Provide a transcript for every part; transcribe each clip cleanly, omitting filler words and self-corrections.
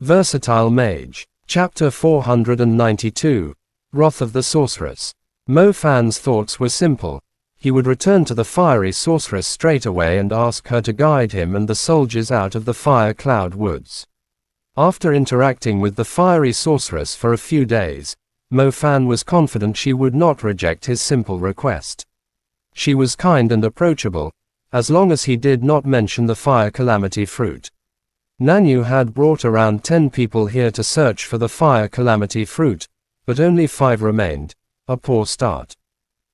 Versatile Mage. Chapter 492. Wrath of the Sorceress. Mo Fan's thoughts were simple. He would return to the fiery sorceress straight away and ask her to guide him and the soldiers out of the fire cloud woods. After interacting with the fiery sorceress for a few days, Mo Fan was confident she would not reject his simple request. She was kind and approachable, as long as he did not mention the fire calamity fruit. Nanyu had brought around 10 people here to search for the fire calamity fruit, but only 5 remained, a poor start.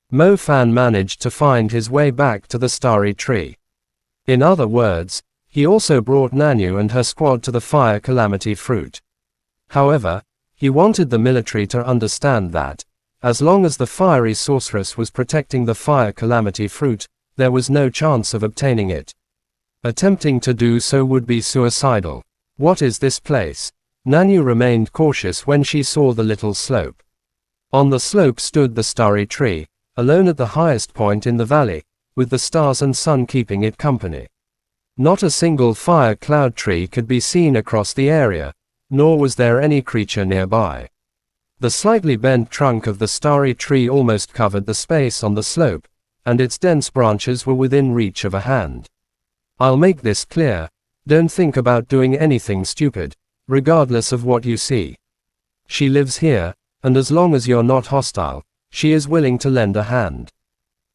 Mo Fan managed to find his way back to the starry tree. In other words, he also brought Nanyu and her squad to the fire calamity fruit. However, he wanted the military to understand that, as long as the fiery sorceress was protecting the fire calamity fruit, there was no chance of obtaining it. Attempting to do so would be suicidal. What is this place? Nanyu remained cautious when she saw the little slope. On the slope stood the starry tree, alone at the highest point in the valley, with the stars and sun keeping it company. Not a single fire cloud tree could be seen across the area, nor was there any creature nearby. The slightly bent trunk of the starry tree almost covered the space on the slope, and its dense branches were within reach of a hand. I'll make this clear, don't think about doing anything stupid, regardless of what you see. She lives here, and as long as you're not hostile, she is willing to lend a hand.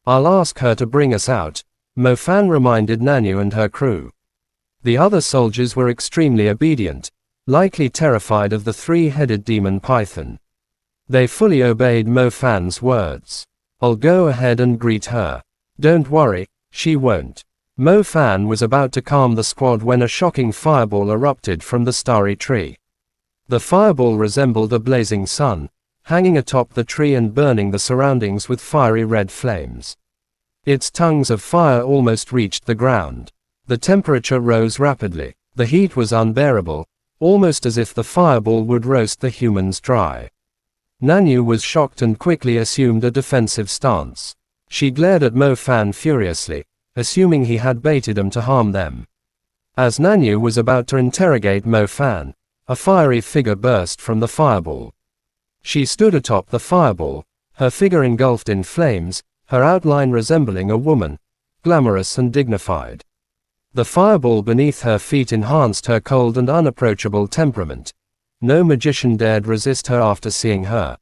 I'll ask her to bring us out, Mo Fan reminded Nanyu and her crew. The other soldiers were extremely obedient, likely terrified of the 3-headed demon python. They fully obeyed Mo Fan's words. I'll go ahead and greet her. Don't worry, she won't. Mo Fan was about to calm the squad when a shocking fireball erupted from the starry tree. The fireball resembled a blazing sun, hanging atop the tree and burning the surroundings with fiery red flames. Its tongues of fire almost reached the ground. The temperature rose rapidly. The heat was unbearable, almost as if the fireball would roast the humans dry. Nanyu was shocked and quickly assumed a defensive stance. She glared at Mo Fan furiously, assuming he had baited them to harm them. As Nanyu was about to interrogate Mo Fan, a fiery figure burst from the fireball. She stood atop the fireball, her figure engulfed in flames, her outline resembling a woman, glamorous and dignified. The fireball beneath her feet enhanced her cold and unapproachable temperament. No magician dared resist her after seeing her.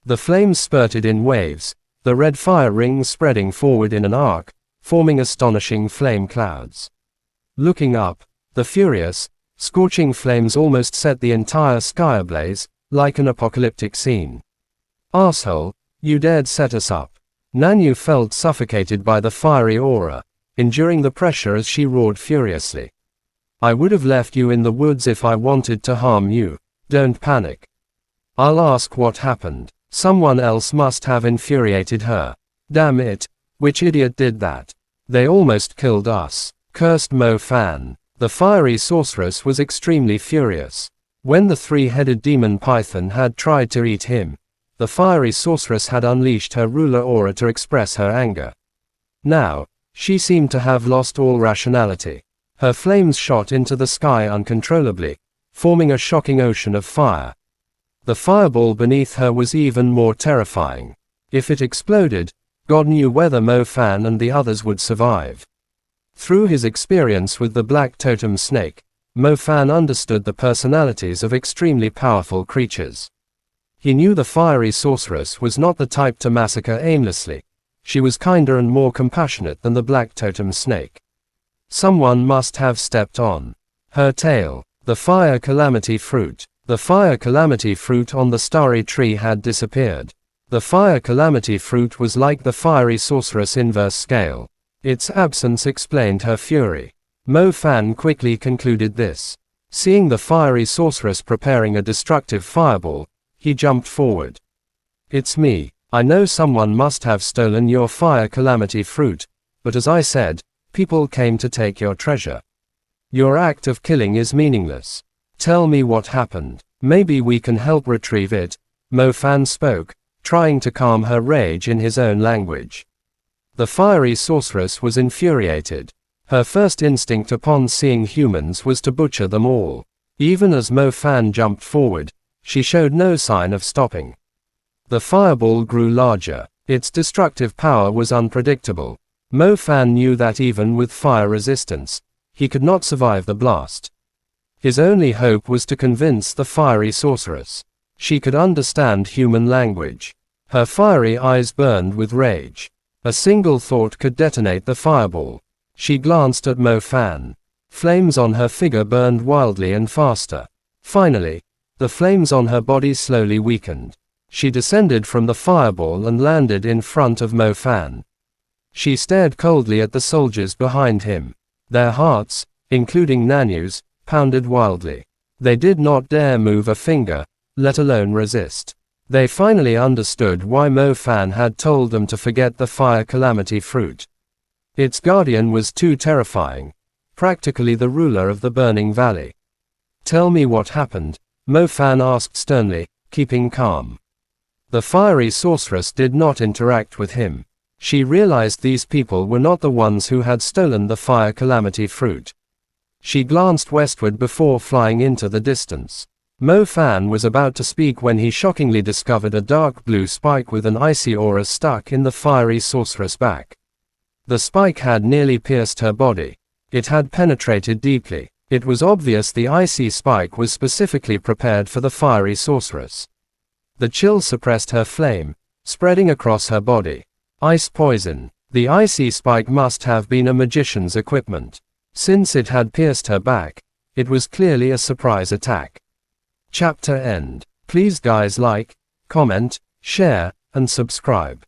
The flames spurted in waves, the red fire rings spreading forward in an arc, forming astonishing flame clouds. Looking up, the furious, scorching flames almost set the entire sky ablaze, like an apocalyptic scene. Asshole, you dared set us up. Nanyu felt suffocated by the fiery aura, enduring the pressure as she roared furiously. I would have left you in the woods if I wanted to harm you, don't panic. I'll ask what happened. Someone else must have infuriated her. Damn it. Which idiot did that? They almost killed us, cursed Mo Fan. The fiery sorceress was extremely furious. When the 3-headed demon python had tried to eat him, the fiery sorceress had unleashed her ruler aura to express her anger. Now, she seemed to have lost all rationality. Her flames shot into the sky uncontrollably, forming a shocking ocean of fire. The fireball beneath her was even more terrifying. If it exploded, God knew whether Mo Fan and the others would survive. Through his experience with the black totem snake, Mo Fan understood the personalities of extremely powerful creatures. He knew the fiery sorceress was not the type to massacre aimlessly. She was kinder and more compassionate than the black totem snake. Someone must have stepped on her tail. The fire calamity fruit. The fire calamity fruit on the starry tree had disappeared. The fire calamity fruit was like the fiery sorceress inverse scale. Its absence explained her fury. Mo Fan quickly concluded this. Seeing the fiery sorceress preparing a destructive fireball, he jumped forward. It's me. I know someone must have stolen your fire calamity fruit, but as I said, people came to take your treasure. Your act of killing is meaningless. Tell me what happened. Maybe we can help retrieve it. Mo Fan spoke, trying to calm her rage in his own language. The fiery sorceress was infuriated. Her first instinct upon seeing humans was to butcher them all. Even as Mo Fan jumped forward, she showed no sign of stopping. The fireball grew larger. Its destructive power was unpredictable. Mo Fan knew that even with fire resistance, he could not survive the blast. His only hope was to convince the fiery sorceress. She could understand human language. Her fiery eyes burned with rage. A single thought could detonate the fireball. She glanced at Mo Fan. Flames on her figure burned wildly and faster. Finally, the flames on her body slowly weakened. She descended from the fireball and landed in front of Mo Fan. She stared coldly at the soldiers behind him. Their hearts, including Nanyu's, pounded wildly. They did not dare move a finger, let alone resist. They finally understood why Mo Fan had told them to forget the fire calamity fruit. Its guardian was too terrifying, practically the ruler of the burning valley. Tell me what happened, Mo Fan asked sternly, keeping calm. The fiery sorceress did not interact with him. She realized these people were not the ones who had stolen the fire calamity fruit. She glanced westward before flying into the distance. Mo Fan was about to speak when he shockingly discovered a dark blue spike with an icy aura stuck in the fiery sorceress' back. The spike had nearly pierced her body. It had penetrated deeply. It was obvious the icy spike was specifically prepared for the fiery sorceress. The chill suppressed her flame, spreading across her body. Ice poison. The icy spike must have been a magician's equipment. Since it had pierced her back, it was clearly a surprise attack. Chapter end. Please guys like, comment, share, and subscribe.